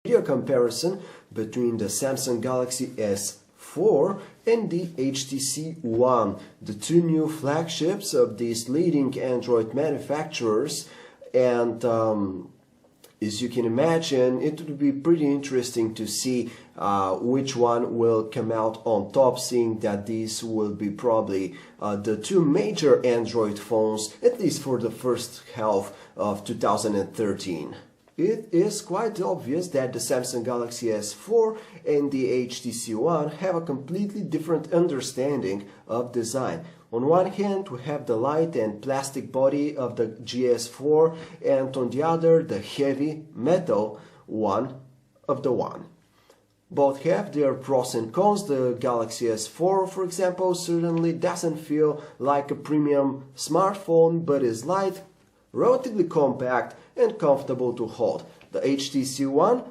Video comparison between the Samsung Galaxy S4 and the HTC One, the two new flagships of these leading Android manufacturers. And as you can imagine, it would be pretty interesting to see which one will come out on top, seeing that these will be probably the two major Android phones, at least for the first half of 2013. It is quite obvious that the Samsung Galaxy S4 and the HTC One have a completely different understanding of design. On one hand, we have the light and plastic body of the GS4, and on the other, the heavy metal one of the One. Both have their pros and cons. The Galaxy S4, for example, certainly doesn't feel like a premium smartphone, but is light, relatively compact, and comfortable to hold. The HTC One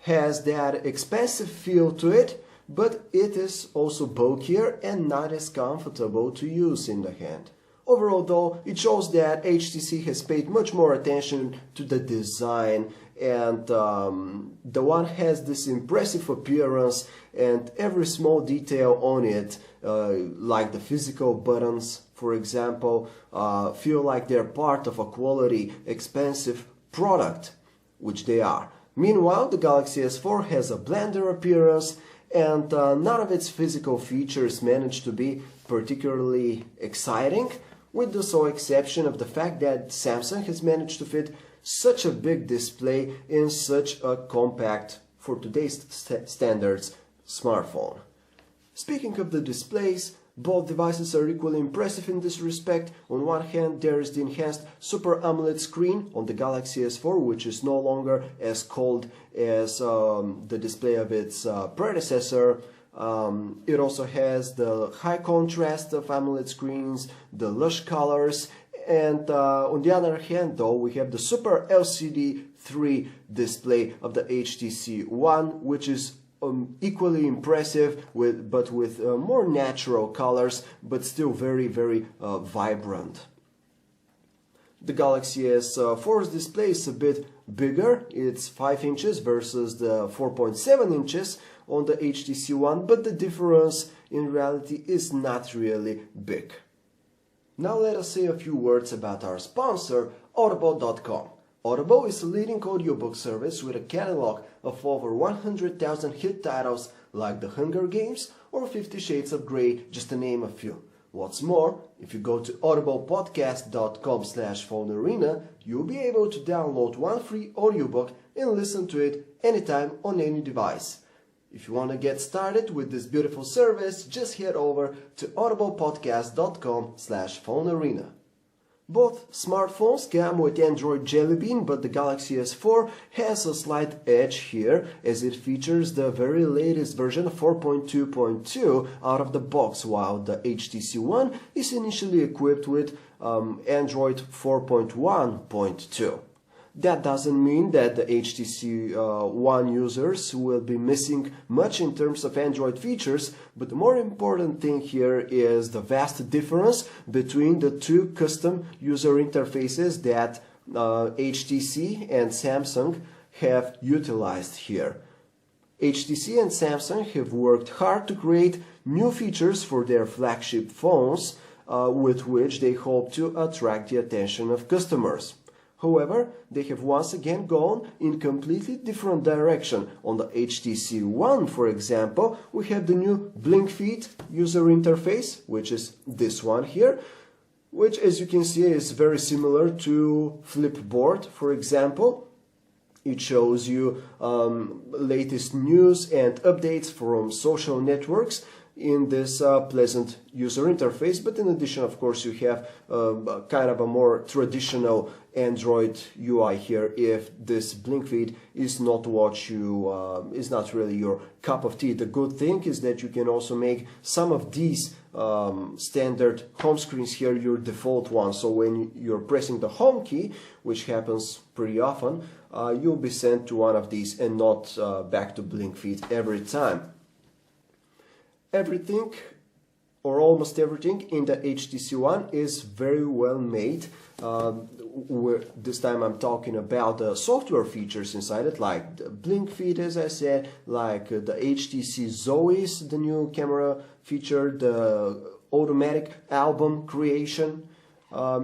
has that expensive feel to it, but it is also bulkier and not as comfortable to use in the hand. Overall though, it shows that HTC has paid much more attention to the design, and the One has this impressive appearance, and every small detail on it, like the physical buttons, for example, feel like they're part of a quality, expensive product, which they are. Meanwhile, the Galaxy S4 has a blender appearance, and none of its physical features manage to be particularly exciting, with the sole exception of the fact that Samsung has managed to fit such a big display in such a compact, for today's standards, smartphone. Speaking of the displays, both devices are equally impressive in this respect. On one hand, there is the enhanced Super AMOLED screen on the Galaxy S4, which is no longer as cold as the display of its predecessor. It also has the high contrast of AMOLED screens, the lush colors, and on the other hand, though, we have the Super LCD 3 display of the HTC One, which is equally impressive, but with more natural colors, but still very, very vibrant. The Galaxy S4's display is a bit bigger. It's 5 inches versus the 4.7 inches on the HTC One, but the difference in reality is not really big. Now let us say a few words about our sponsor, Audible.com. Audible is a leading audiobook service with a catalog of over 100,000 hit titles like The Hunger Games or 50 Shades of Grey, just to name a few. What's more, if you go to audiblepodcast.com/phonearena, you'll be able to download one free audiobook and listen to it anytime on any device. If you want to get started with this beautiful service, just head over to audiblepodcast.com/phonearena. Both smartphones come with Android Jelly Bean, but the Galaxy S4 has a slight edge here, as it features the very latest version 4.2.2 out of the box, while the HTC One is initially equipped with Android 4.1.2. That doesn't mean that the HTC One users will be missing much in terms of Android features, but the more important thing here is the vast difference between the two custom user interfaces that HTC and Samsung have utilized here. HTC and Samsung have worked hard to create new features for their flagship phones, with which they hope to attract the attention of customers. However, they have once again gone in completely different direction. On the HTC One, for example, we have the new Blink Feed user interface, which is this one here, which, as you can see, is very similar to Flipboard, for example. It shows you latest news and updates from social networks in this pleasant user interface, but in addition, of course, you have kind of a more traditional Android UI here. If this Blink Feed is not what you is not really your cup of tea. The good thing is that you can also make some of these standard home screens here your default one. So when you're pressing the home key, which happens pretty often, you'll be sent to one of these and not back to Blink Feed every time. Everything, or almost everything, in the HTC One is very well made. this time I'm talking about the software features inside it, like the blink feed, as I said, like the HTC Zoe's, the new camera feature, the automatic album creation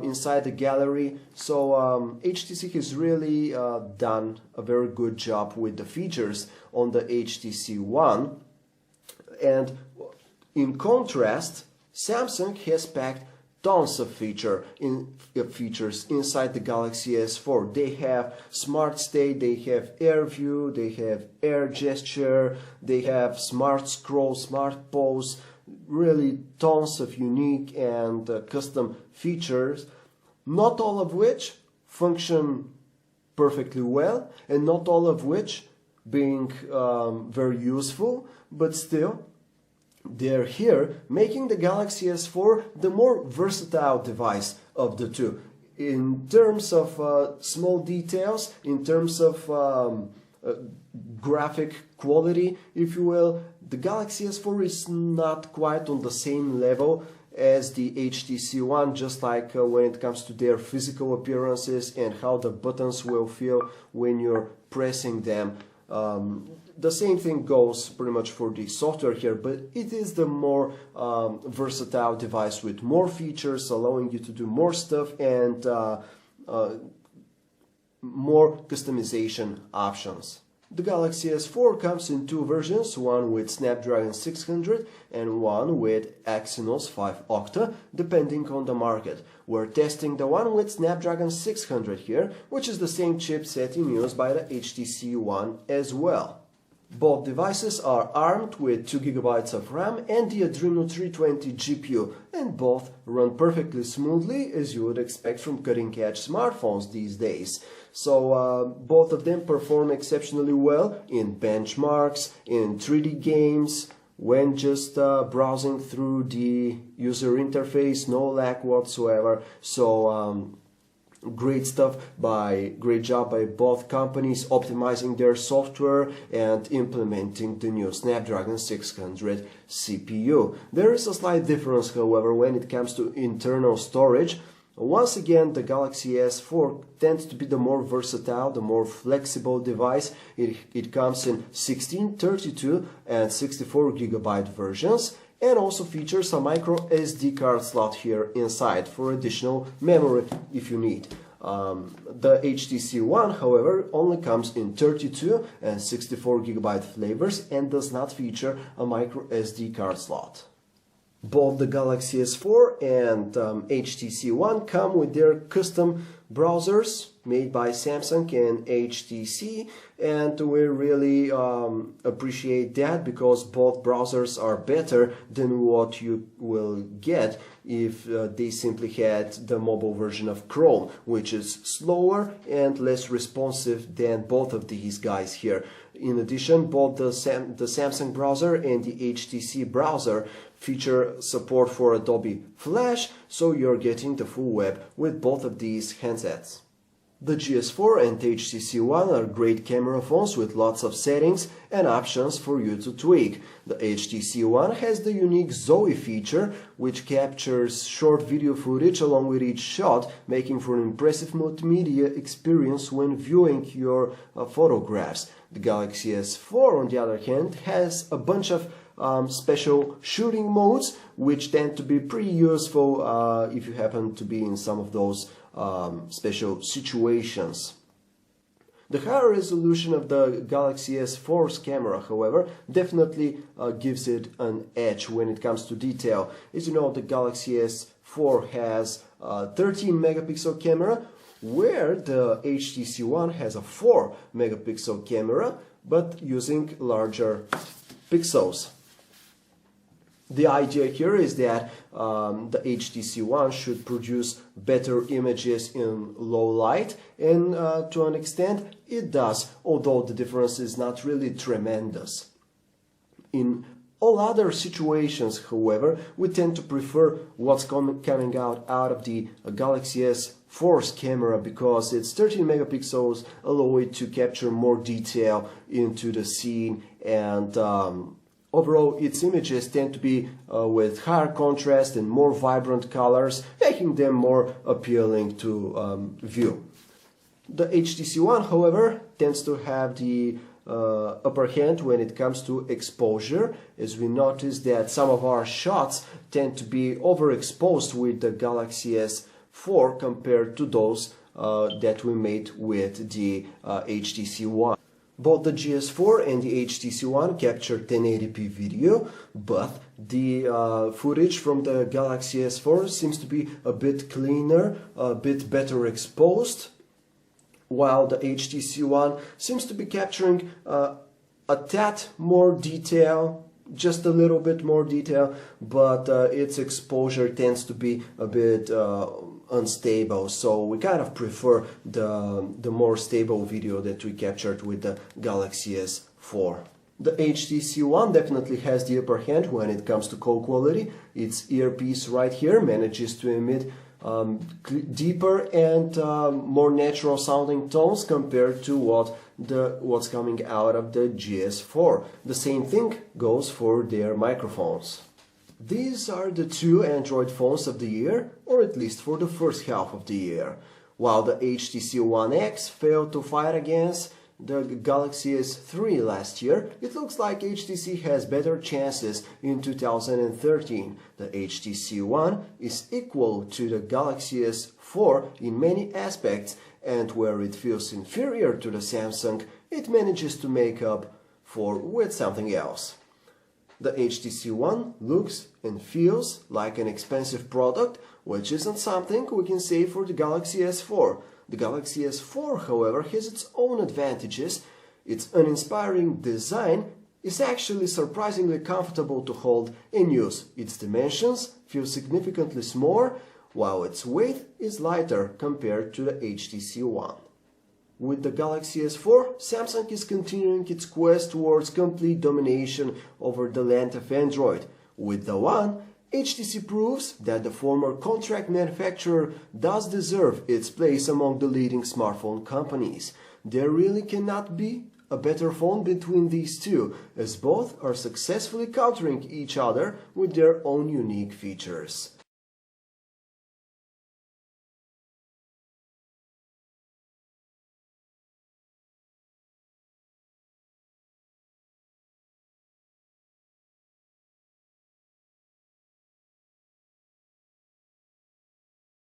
inside the gallery. So HTC has really done a very good job with the features on the HTC One. And in contrast, Samsung has packed tons of features inside the Galaxy S4. They have Smart State, they have Air View, they have Air Gesture, they have Smart Scroll, Smart Pose, really tons of unique and custom features, not all of which function perfectly well, and not all of which being very useful, but still they're here, making the Galaxy S4 the more versatile device of the two. In terms of small details, in terms of graphic quality, if you will, the Galaxy S4 is not quite on the same level as the HTC One, just like when it comes to their physical appearances and how the buttons will feel when you're pressing them. The same thing goes pretty much for the software here, but it is the more versatile device with more features, allowing you to do more stuff and more customization options. The Galaxy S4 comes in two versions, one with Snapdragon 600 and one with Exynos 5 Octa, depending on the market. We're testing the one with Snapdragon 600 here, which is the same chipset in use by the HTC One as well. Both devices are armed with 2 GB of RAM and the Adreno 320 GPU, and both run perfectly smoothly, as you would expect from cutting-edge smartphones these days. So both of them perform exceptionally well in benchmarks, in 3D games, when just browsing through the user interface, no lag whatsoever. So great job by both companies optimizing their software and implementing the new Snapdragon 600 CPU. There is a slight difference, however, when it comes to internal storage. Once again, the Galaxy S4 tends to be the more versatile, the more flexible device. It comes in 16, 32 and 64 GB versions, and also features a micro SD card slot here inside for additional memory if you need. The HTC One, however, only comes in 32 and 64 GB flavors and does not feature a micro SD card slot. Both the Galaxy S4 and HTC One come with their custom browsers made by Samsung and HTC, and we really appreciate that, because both browsers are better than what you will get if they simply had the mobile version of Chrome, which is slower and less responsive than both of these guys here. In addition, both the Samsung browser and the HTC browser feature support for Adobe Flash, so you're getting the full web with both of these handsets. The GS4 and HTC One are great camera phones with lots of settings and options for you to tweak. The HTC One has the unique Zoe feature, which captures short video footage along with each shot, making for an impressive multimedia experience when viewing your photographs. The Galaxy S4, on the other hand, has a bunch of special shooting modes, which tend to be pretty useful if you happen to be in some of those special situations. The higher resolution of the Galaxy S4's camera, however, definitely gives it an edge when it comes to detail. As you know, the Galaxy S4 has a 13 megapixel camera, where the HTC One has a 4 megapixel camera, but using larger pixels. The idea here is that the HTC One should produce better images in low light, and to an extent it does, although the difference is not really tremendous. In all other situations, however, we tend to prefer what's coming out of the Galaxy S4's camera, because its 13 megapixels allow it to capture more detail into the scene and Overall, its images tend to be with higher contrast and more vibrant colors, making them more appealing to view. The HTC One, however, tends to have the upper hand when it comes to exposure, as we notice that some of our shots tend to be overexposed with the Galaxy S4 compared to those that we made with the HTC One. Both the GS4 and the HTC One capture 1080p video, but the footage from the Galaxy S4 seems to be a bit cleaner, a bit better exposed, while the HTC One seems to be capturing a tad more detail, just a little bit more detail, but its exposure tends to be a bit unstable, so we kind of prefer the more stable video that we captured with the Galaxy S4. The HTC One definitely has the upper hand when it comes to call quality. Its earpiece right here manages to emit deeper and more natural sounding tones compared to what's coming out of the GS4. The same thing goes for their microphones. These are the two Android phones of the year, or at least for the first half of the year. While the HTC One X failed to fight against the Galaxy S3 last year, it looks like HTC has better chances in 2013. The HTC One is equal to the Galaxy S4 in many aspects, and where it feels inferior to the Samsung, it manages to make up for with something else. The HTC One looks and feels like an expensive product, which isn't something we can say for the Galaxy S4. The Galaxy S4, however, has its own advantages. Its uninspiring design is actually surprisingly comfortable to hold and use. Its dimensions feel significantly smaller, while its weight is lighter compared to the HTC One. With the Galaxy S4, Samsung is continuing its quest towards complete domination over the land of Android. With the One, HTC proves that the former contract manufacturer does deserve its place among the leading smartphone companies. There really cannot be a better phone between these two, as both are successfully countering each other with their own unique features.